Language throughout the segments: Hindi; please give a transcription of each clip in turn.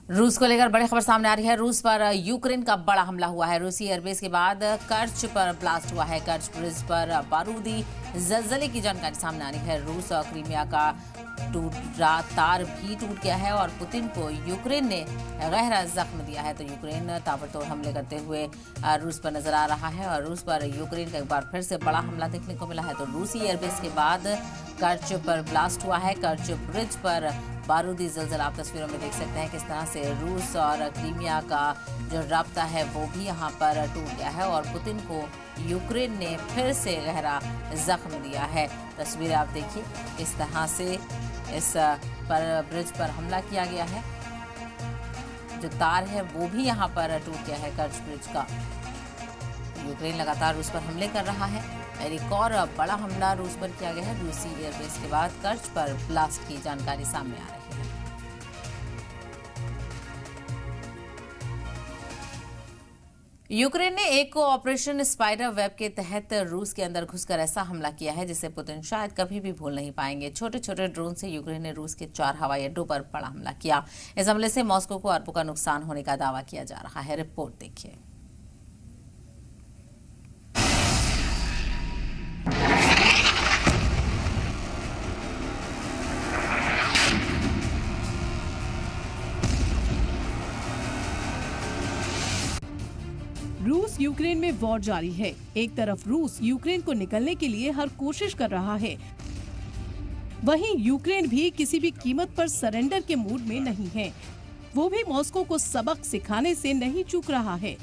रूस को लेकर बड़ी खबर सामने आ रही है। रूस पर यूक्रेन का बड़ा हमला हुआ है। रूसी एयरबेस के बाद कर्च पर ब्लास्ट हुआ है। कर्च ब्रिज पर बारूदी जलजले की जानकारी सामने आ रही है। रूस और क्रीमिया का टूटा तार भी टूट गया है और पुतिन को यूक्रेन ने गहरा जख्म दिया है। तो यूक्रेन ताबड़तोड़ हमले करते हुए रूस पर नजर आ रहा है और रूस पर यूक्रेन का एक बार फिर से बड़ा हमला देखने को मिला है। तो रूसी एयरबेस के बाद कर्च पर ब्लास्ट हुआ है। कर्च ब्रिज पर बारूदी जलजला आप तस्वीरों में देख सकते हैं किस तरह से रूस और क्रीमिया का जो राब्ता है वो भी यहाँ पर टूट गया है और पुतिन को यूक्रेन ने फिर से गहरा जख्म दिया है। तस्वीरें आप देखिए किस तरह से इस पर ब्रिज पर हमला किया गया है। जो तार है वो भी यहाँ पर टूट गया है कर्च ब्रिज का। यूक्रेन लगातार रूस पर हमले कर रहा है। एक और बड़ा हमला रूस पर किया गया है। रूसी एयरबेस के बाद कर्च पर ब्लास्ट की जानकारी सामने आ रही है। यूक्रेन ने एक ऑपरेशन स्पाइडर वेब के तहत रूस के अंदर घुसकर ऐसा हमला किया है जिसे पुतिन शायद कभी भी भूल नहीं पाएंगे। छोटे छोटे ड्रोन से यूक्रेन ने रूस के 4 हवाई अड्डों पर बड़ा हमला किया। इस हमले से मॉस्को को अरबों का नुकसान होने का दावा किया जा रहा है। रिपोर्ट देखिए। रूस यूक्रेन में वॉर जारी है। एक तरफ रूस यूक्रेन को निकलने के लिए हर कोशिश कर रहा है, वहीं यूक्रेन भी किसी भी कीमत पर सरेंडर के मूड में नहीं है। वो भी मॉस्को को सबक सिखाने से नहीं चूक रहा है।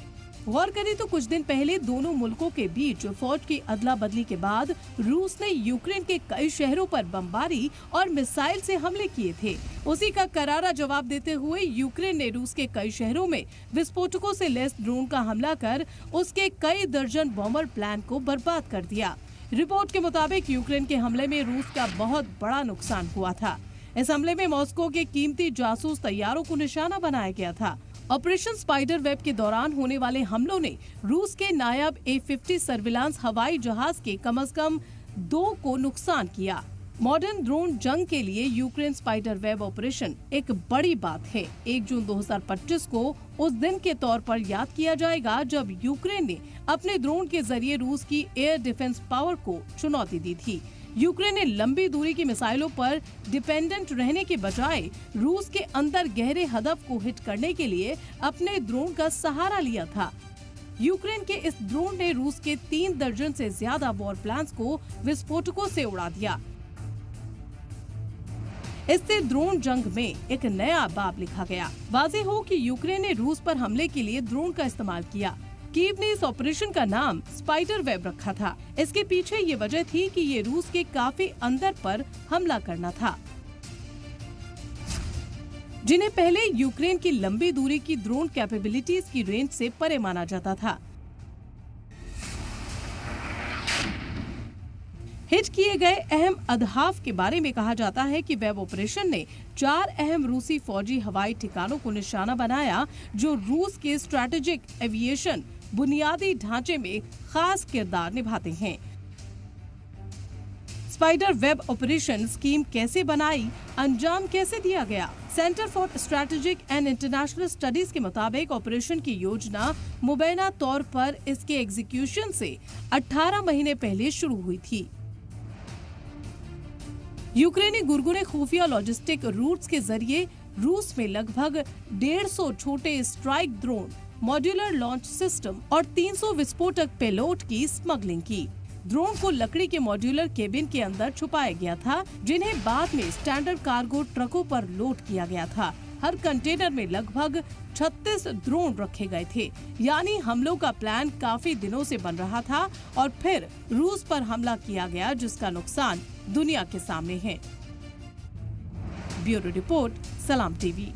गौर करें तो कुछ दिन पहले दोनों मुल्कों के बीच फौज की अदला बदली के बाद रूस ने यूक्रेन के कई शहरों पर बमबारी और मिसाइल से हमले किए थे। उसी का करारा जवाब देते हुए यूक्रेन ने रूस के कई शहरों में विस्फोटकों से लैस ड्रोन का हमला कर उसके कई दर्जन बॉम्बर प्लान को बर्बाद कर दिया। रिपोर्ट के मुताबिक यूक्रेन के हमले में रूस का बहुत बड़ा नुकसान हुआ था। इस हमले में मॉस्को के कीमती जासूस तैयारों को निशाना बनाया गया था। ऑपरेशन स्पाइडर वेब के दौरान होने वाले हमलों ने रूस के नायाब A-50 सर्विलांस हवाई जहाज के कम से कम 2 को नुकसान किया। मॉडर्न ड्रोन जंग के लिए यूक्रेन स्पाइडर वेब ऑपरेशन एक बड़ी बात है। 1 जून 2025 को उस दिन के तौर पर याद किया जाएगा जब यूक्रेन ने अपने ड्रोन के जरिए रूस की एयर डिफेंस पावर को चुनौती दी थी। यूक्रेन ने लंबी दूरी की मिसाइलों पर डिपेंडेंट रहने के बजाय रूस के अंदर गहरे हदफ को हिट करने के लिए अपने ड्रोन का सहारा लिया था। यूक्रेन के इस ड्रोन ने रूस के 3 दर्जन से ज्यादा वॉर प्लान्स को विस्फोटकों से उड़ा दिया। इससे ड्रोन जंग में एक नया बाब लिखा गया। वाज़ेह हो कि यूक्रेन ने रूस पर हमले के लिए ड्रोन का इस्तेमाल किया। कीव ने इस ऑपरेशन का नाम स्पाइडर वेब रखा था। इसके पीछे ये वजह थी कि ये रूस के काफी अंदर पर हमला करना था, जिन्हें पहले यूक्रेन की लंबी दूरी की ड्रोन कैपेबिलिटीज की रेंज से परे माना जाता था। हिट किए गए अहम अहदाफ के बारे में कहा जाता है कि वेब ऑपरेशन ने 4 अहम रूसी फौजी हवाई ठिकानों को निशाना बनाया जो रूस के स्ट्रैटेजिक एविएशन बुनियादी ढांचे में खास किरदार निभाते हैं। स्पाइडर वेब ऑपरेशन स्कीम कैसे बनाई, अंजाम कैसे दिया गया? Centre for strategic and international studies के मुताबिक ऑपरेशन की योजना मुबैना तौर पर इसके एग्जीक्यूशन से 18 महीने पहले शुरू हुई थी। यूक्रेनी गुरगुने खुफिया लॉजिस्टिक रूट्स के जरिए रूस में लगभग 150 छोटे strike drone, modular launch system और 300 विस्फोटक पेलोड की स्मगलिंग की। ड्रोन को लकड़ी के मॉड्यूलर केबिन के अंदर छुपाया गया था, जिन्हें बाद में स्टैंडर्ड कार्गो ट्रकों पर लोड किया गया था। हर कंटेनर में लगभग 36 ड्रोन रखे गए थे। यानी हमलों का प्लान काफी दिनों से बन रहा था और फिर रूस पर हमला किया गया, जिसका नुकसान दुनिया के सामने है। ब्यूरो रिपोर्ट, सलाम टीवी।